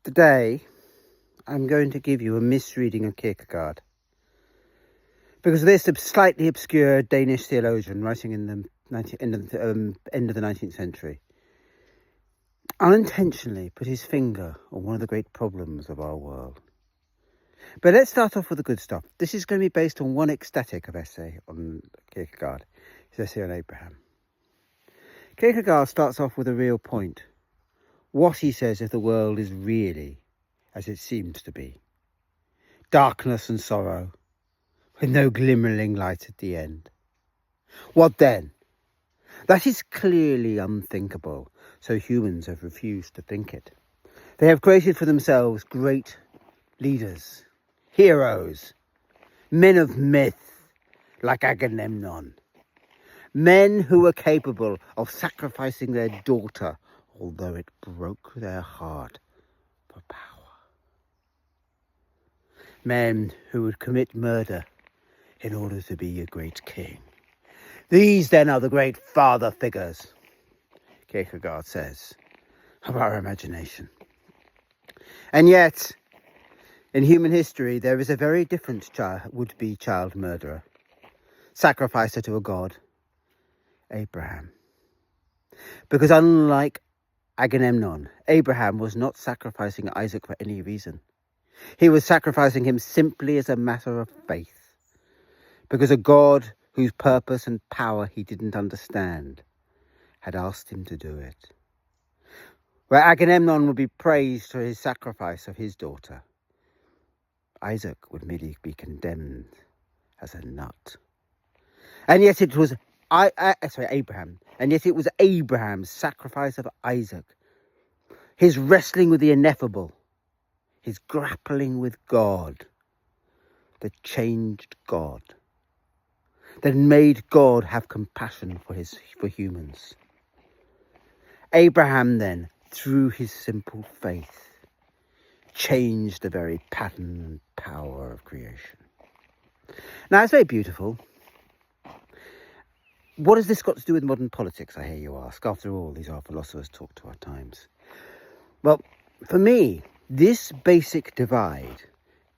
Today, I'm going to give you a misreading of Kierkegaard. Because this slightly obscure Danish theologian writing in the end of the 19th century unintentionally put his finger on one of the great problems of our world. But let's start off with the good stuff. This is going to be based on one ecstatic of essay on Kierkegaard, his essay on Abraham. Kierkegaard starts off with a real point. What, he says, if the world is really as it seems to be? Darkness and sorrow, with no glimmering light at the end. What then? That is clearly unthinkable, so humans have refused to think it. They have created for themselves great leaders, heroes, men of myth, like Agamemnon. Men who were capable of sacrificing their daughter, although it broke their heart, for power. Men who would commit murder in order to be a great king. These then are the great father figures, Kierkegaard says, of our imagination. And yet, in human history, there is a very different would-be child murderer, sacrificer to a god, Abraham. Because unlike Agamemnon, Abraham was not sacrificing Isaac for any reason. He was sacrificing him simply as a matter of faith, because a God whose purpose and power he didn't understand had asked him to do it. Where Agamemnon would be praised for his sacrifice of his daughter, Isaac would merely be condemned as a nut. And yet it was Abraham. And yet it was Abraham's sacrifice of Isaac, his wrestling with the ineffable, his grappling with God, that changed God, that made God have compassion for humans. Abraham then, through his simple faith, changed the very pattern and power of creation. Now, it's very beautiful. What has this got to do with modern politics, I hear you ask? After all, these are philosophers talk to our times. Well, for me, this basic divide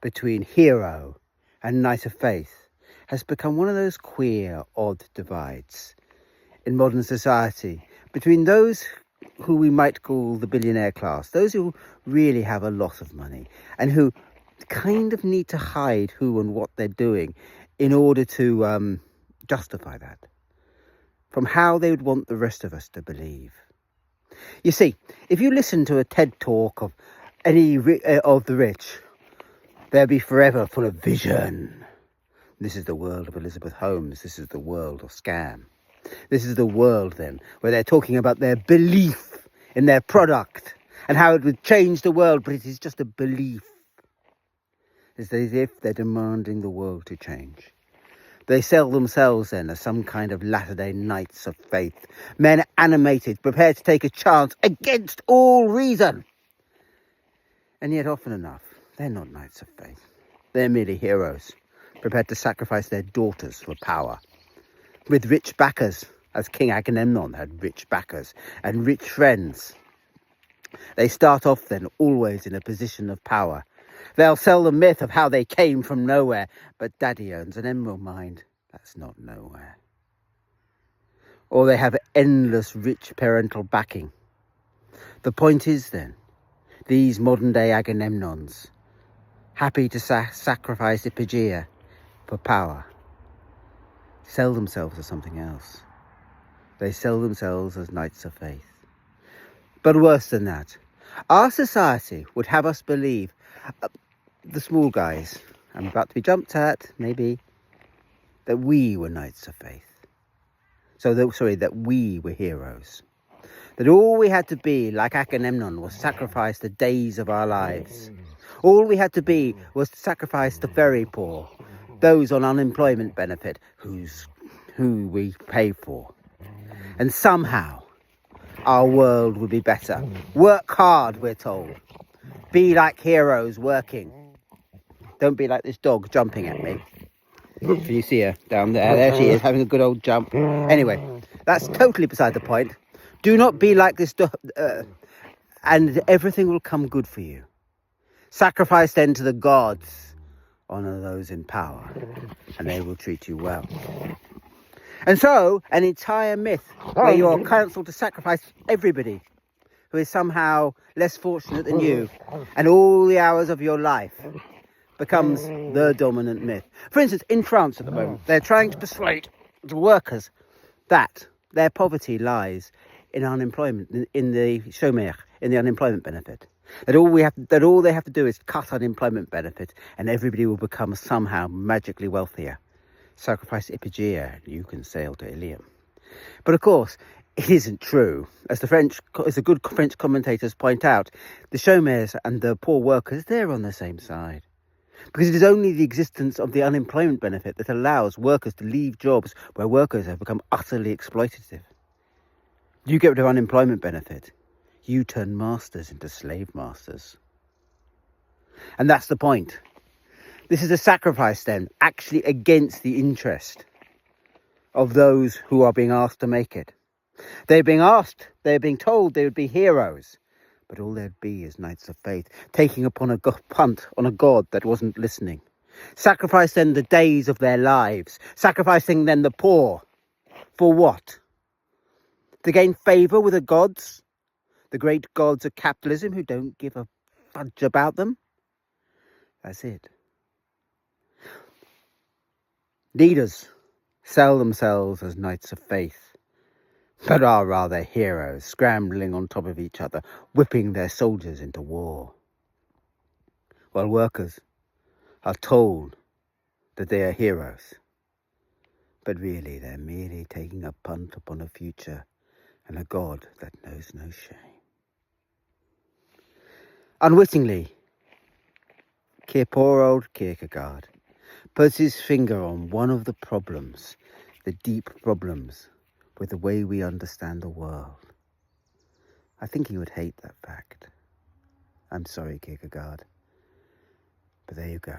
between hero and knight of faith has become one of those queer, odd divides in modern society between those who we might call the billionaire class, those who really have a lot of money and who kind of need to hide who and what they're doing in order to justify that, from how they would want the rest of us to believe. You see, if you listen to a TED talk of any of the rich, they'll be forever full of vision. This is the world of Elizabeth Holmes. This is the world of scam. This is the world, then, where they're talking about their belief in their product and how it would change the world, but it is just a belief. It's as if they're demanding the world to change. They sell themselves, then, as some kind of Latter-day Knights of faith, men animated, prepared to take a chance against all reason. And yet, often enough, they're not knights of faith. They're merely heroes, prepared to sacrifice their daughters for power. With rich backers, as King Agamemnon had rich backers and rich friends. They start off, then, always in a position of power. They'll sell the myth of how they came from nowhere, but Daddy owns an emerald mine. That's not nowhere. Or they have endless rich parental backing. The point is, then, these modern-day Agamemnons, happy to sacrifice Ipegia for power, sell themselves as something else. They sell themselves as knights of faith. But worse than that, our society would have us believe, the small guys, I'm about to be jumped at, maybe, that we were knights of faith. That we were heroes. That all we had to be, like Agamemnon, was sacrifice the days of our lives. All we had to be was to sacrifice the very poor, those on unemployment benefit, who we pay for. And somehow, our world would be better. Work hard, we're told. Be like heroes working. Don't be like this dog jumping at me. Can you see her down there? There she is, having a good old jump. Anyway, that's totally beside the point. Do not be like this dog, and everything will come good for you. Sacrifice then to the gods. Honour those in power, and they will treat you well. And so, an entire myth where you are counselled to sacrifice everybody who is somehow less fortunate than you, and all the hours of your life becomes the dominant myth. For instance, in France at the moment, they're trying to persuade the workers that their poverty lies in unemployment, in the chômage, in the unemployment benefit. That all they have to do is cut unemployment benefit, and everybody will become somehow magically wealthier. Sacrifice Iphigenia, and you can sail to Ilium. But of course, it isn't true. As the good French commentators point out, the chômeurs and the poor workers, they're on the same side. Because it is only the existence of the unemployment benefit that allows workers to leave jobs where workers have become utterly exploitative. You get rid of unemployment benefit, you turn masters into slave masters. And that's the point. This is a sacrifice then, actually against the interest of those who are being asked to make it. They're being told they would be heroes, but all they'd be is knights of faith, taking upon a punt on a god that wasn't listening. Sacrifice then the days of their lives, sacrificing then the poor. For what? To gain favour with the gods? The great gods of capitalism who don't give a fudge about them? That's it. Leaders sell themselves as knights of faith, but are rather heroes, scrambling on top of each other, whipping their soldiers into war. While workers are told that they are heroes, but really they're merely taking a punt upon a future and a god that knows no shame. Unwittingly, poor old Kierkegaard puts his finger on one of the problems, the deep problems, with the way we understand the world. I think he would hate that fact. I'm sorry, Kierkegaard, but there you go.